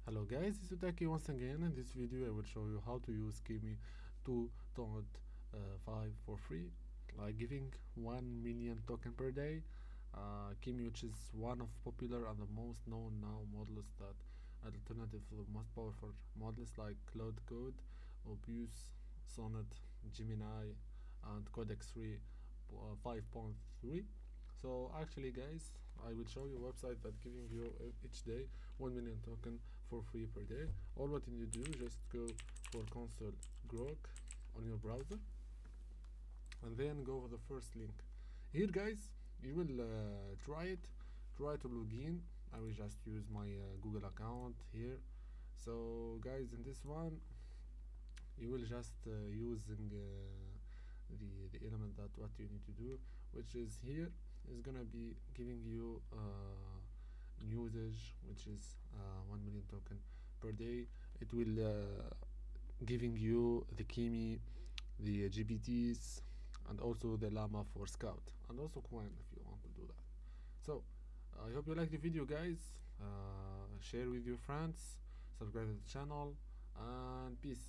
Hello guys, it's Utaki once again. In this video I will show you how to use Kimi 2.5 for free, like giving 1 million token per day. Kimi, which is one of popular and the most known now models that alternative to the most powerful models like Cloud Code, Opus, Sonnet, Gemini, and Codex 3 5.3. So actually guys, I will show you a website that giving you each day 1 million token for free per day. All what you need to do, just go for console grok on your browser and then go for the first link. Here guys, you will try to log in. I will just use my Google account here. So guys, in this one you will just using the element that what you need to do, which is here is gonna be giving you usage, which is 1 million token per day. It will giving you the Kimi, the GPTs, and also the llama for scout, and also coin if you want to do that. So I hope you like the video guys. Share with your friends, subscribe to the channel, and peace.